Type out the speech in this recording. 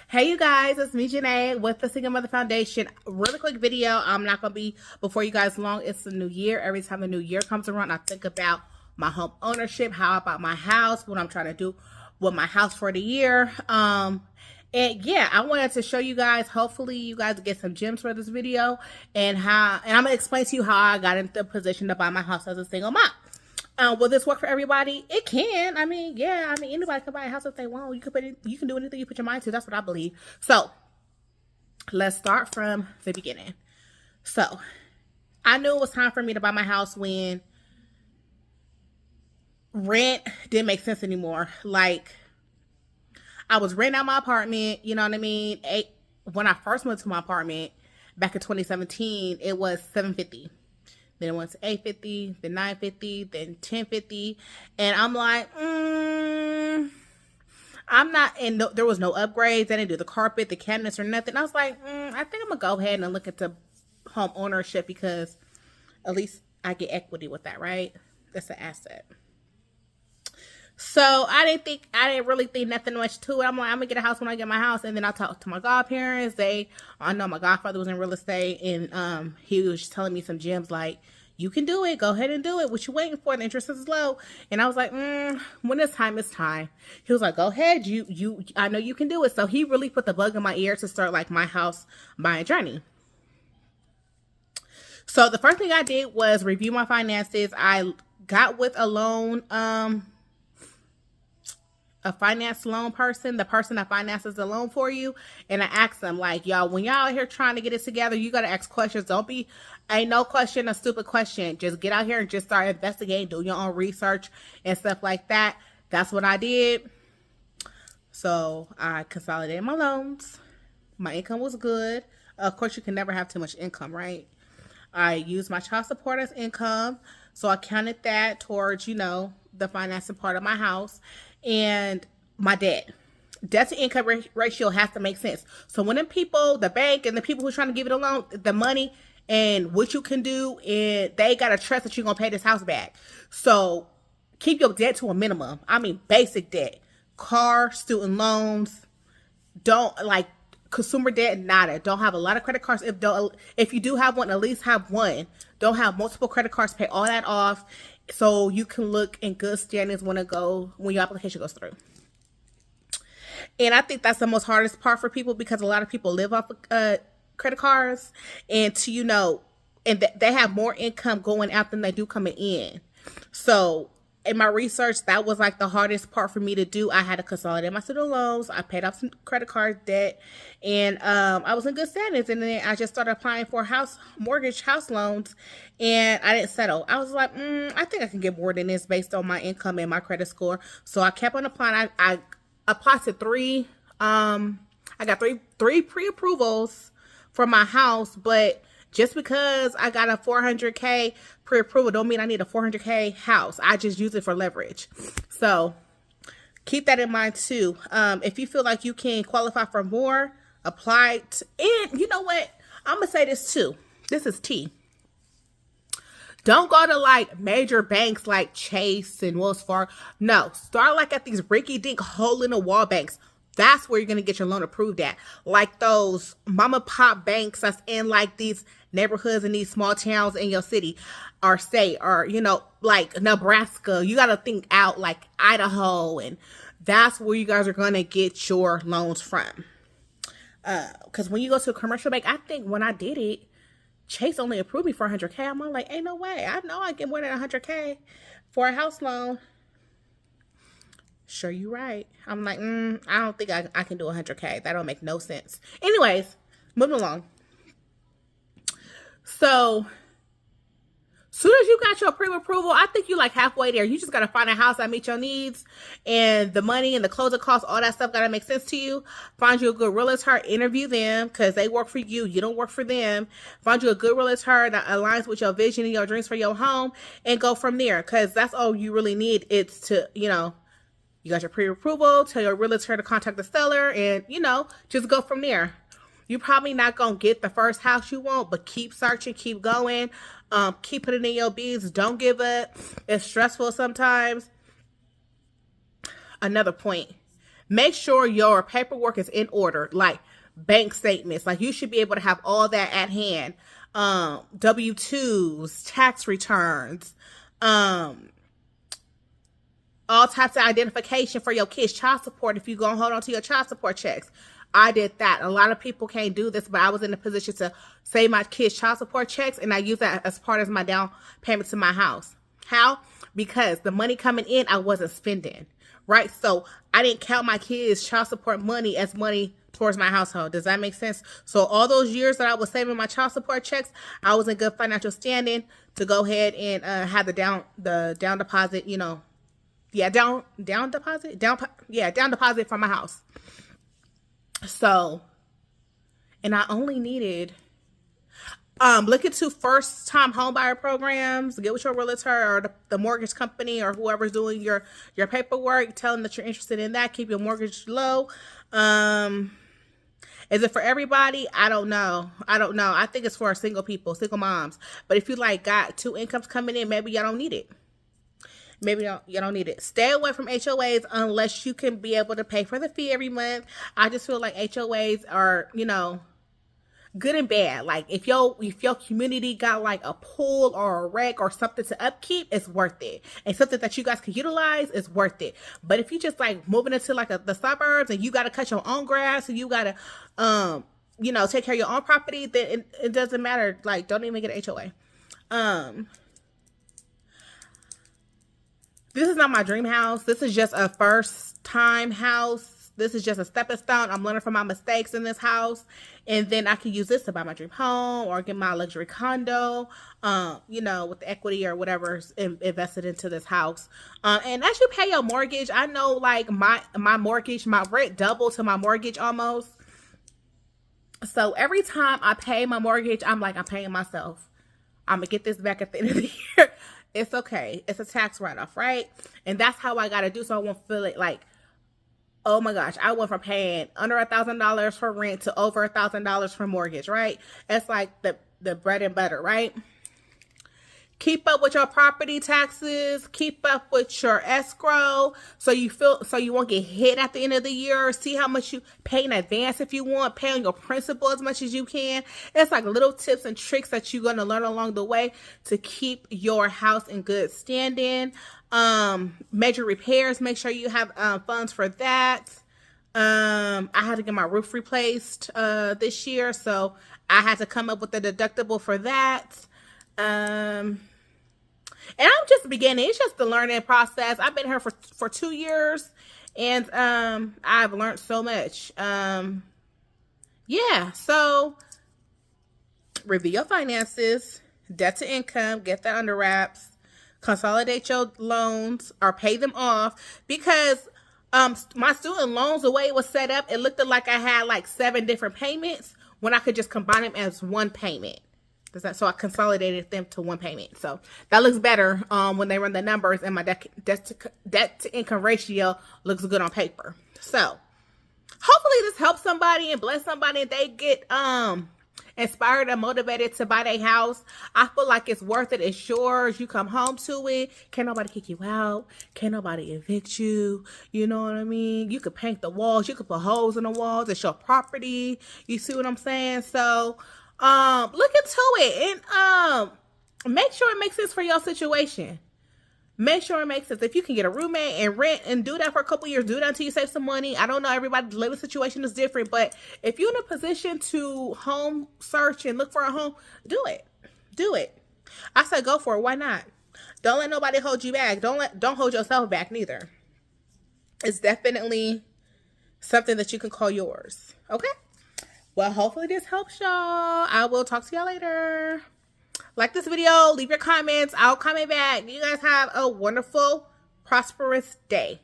Hey you guys, it's me Janae with the Single Mother Foundation. Really quick video. I'm not gonna be before you guys long. It's the new year. Every time the new year comes around, I think about my home ownership, how about my house, what I'm trying to do with my house for the year. And yeah, I wanted to show you guys. Hopefully, you guys get some gems for this video, and I'm gonna explain to you how I got into the position to buy my house as a single mom. Will this work for everybody? It can. I mean, yeah. I mean, anybody can buy a house if they want. You can do anything you put your mind to. That's what I believe. So, let's start from the beginning. So, I knew it was time for me to buy my house when rent didn't make sense anymore. Like, I was renting out my apartment. You know what I mean? When I first went to my apartment back in 2017, it was $750. Then it went to $850, then $950, then $1050, and I'm like, I'm not. And there was no upgrades. They didn't do the carpet, the cabinets, or nothing. I was like, I think I'm gonna go ahead and look into home ownership because at least I get equity with that, right? That's an asset. So I didn't really think nothing much to it. I'm like, I'm gonna get a house when I get my house. And then I talked to my godparents. I know my godfather was in real estate, and he was just telling me some gems like, you can do it. Go ahead and do it. What you waiting for? The interest is low. And I was like, when it's time, it's time. He was like, go ahead. I know you can do it. So he really put the bug in my ear to start like my house buying journey. So the first thing I did was review my finances. I got with a loan, a finance loan person, the person that finances the loan for you. And I asked them, like, y'all, when y'all out here trying to get it together, you got to ask questions. Ain't no question a stupid question. Just get out here and just start investigating, do your own research and stuff like that. That's what I did. So I consolidated my loans. My income was good. Of course, you can never have too much income, right? I used my child support as income. So I counted that towards, the financing part of my house. And my debt to income ratio has to make sense. So when the bank and the people who are trying to give it a loan, the money and what you can do, and they got to trust that you're going to pay this house back. So keep your debt to a minimum. I mean, basic debt, car, student loans, don't like consumer debt, nada. Don't have a lot of credit cards. If you do have one, at least have one. Don't have multiple credit cards, pay all that off. So you can look in good standings when your application goes through. And I think that's the most hardest part for people because a lot of people live off of credit cards, and they have more income going out than they do coming in. So in my research, that was like the hardest part for me to do. I had to consolidate my student loans. I paid off some credit card debt, and I was in good standings. And then I just started applying for house loans, and I didn't settle. I was like, I think I can get more than this based on my income and my credit score. So I kept on applying. I applied to three. I got three pre-approvals for my house, but just because I got a $400K pre-approval don't mean I need a $400K house. I just use it for leverage. So keep that in mind too. If you feel like you can qualify for more, apply. And you know what? I'm going to say this too. This is T. Don't go to like major banks like Chase and Wells Fargo. No, start like at these rinky-dink hole-in-the-wall banks. That's where you're going to get your loan approved at. Like those mama pop banks that's in like these neighborhoods in these small towns in your city or state, or, like Nebraska. You got to think out like Idaho, and that's where you guys are going to get your loans from. Because when you go to a commercial bank, I think when I did it, Chase only approved me for $100K. I'm like, ain't no way. I know I get more than $100K for a house loan. Sure, you right. I'm like, I don't think I can do $100K. That don't make no sense. Anyways, moving along. So, soon as you got your pre-approval, I think you like halfway there. You just got to find a house that meets your needs, and the money and the closing costs, all that stuff got to make sense to you. Find you a good realtor, interview them because they work for you. You don't work for them. Find you a good realtor that aligns with your vision and your dreams for your home, and go from there, because that's all you really need. It's to, you got your pre-approval, tell your realtor to contact the seller, and, just go from there. You're probably not going to get the first house you want, but keep searching, keep going, keep putting in your bids. Don't give up. It's stressful sometimes. Another point, Make sure your paperwork is in order, like bank statements. Like you should be able to have all that at hand. W-2s, tax returns, all types of identification for your kids, child support if you're going to hold on to your child support checks. I did that. A lot of people can't do this, but I was in a position to save my kids' child support checks, and I use that as part of my down payment to my house. How? Because the money coming in, I wasn't spending, right? So I didn't count my kids' child support money as money towards my household. Does that make sense? So all those years that I was saving my child support checks, I was in good financial standing to go ahead and have the down deposit, you know, down deposit for my house. So, and I only needed, look into first time home buyer programs, get with your realtor or the mortgage company or whoever's doing your paperwork, tell them that you're interested in that, keep your mortgage low. Is it for everybody? I don't know. I think it's for single people, single moms. But if you like got two incomes coming in, maybe y'all don't need it. Maybe you don't need it. Stay away from HOAs unless you can be able to pay for the fee every month. I just feel like HOAs are, you know, good and bad. Like if your community got like a pool or a wreck or something to upkeep, it's worth it. And something that you guys can utilize is worth it. But if you just like moving into like the suburbs and you got to cut your own grass and you got to, you know, take care of your own property, then it doesn't matter. Like don't even get an HOA. This is not my dream house. This is just a first time house. This is just a stepping stone. I'm learning from my mistakes in this house. And then I can use this to buy my dream home or get my luxury condo, you know, with the equity or whatever's invested into this house. And as you pay your mortgage, I know like my mortgage, my rent doubled to my mortgage almost. So every time I pay my mortgage, I'm like, I'm paying myself. I'm going to get this back at the end of the year. It's okay. It's a tax write-off, right? And that's how I got to do so I won't feel it like, oh my gosh, I went from paying under $1,000 for rent to over $1,000 for mortgage, right? It's like the bread and butter, right? Keep up with your property taxes. Keep up with your escrow so you won't get hit at the end of the year. See how much you pay in advance if you want. Pay on your principal as much as you can. It's like little tips and tricks that you're going to learn along the way to keep your house in good standing. Major repairs. Make sure you have funds for that. I had to get my roof replaced this year, so I had to come up with a deductible for that. And I'm just beginning. It's just the learning process. I've been here for 2 years and I've learned so much. Yeah, so review your finances, debt to income, get that under wraps, consolidate your loans or pay them off, because my student loans, the way it was set up, it looked like I had like 7 different payments when I could just combine them as one payment. So I consolidated them to one payment. So that looks better when they run the numbers, and my debt to income ratio looks good on paper. So hopefully this helps somebody and bless somebody and they get inspired and motivated to buy their house. I feel like it's worth it. It's yours. You come home to it. Can't nobody kick you out. Can't nobody evict you. You know what I mean? You could paint the walls. You could put holes in the walls. It's your property. You see what I'm saying? So look into it and make sure it makes sense for your situation. Make sure it makes sense. If you can get a roommate and rent and do that for a couple years, do that until you save some money. I don't know, everybody's living situation is different, but if you're in a position to home search and look for a home, do it. Do it. I said go for it. Why not? Don't let nobody hold you back. Don't hold yourself back neither. It's definitely something that you can call yours. Okay? Well, hopefully this helps y'all. I will talk to y'all later. Like this video, leave your comments. I'll comment back. You guys have a wonderful, prosperous day.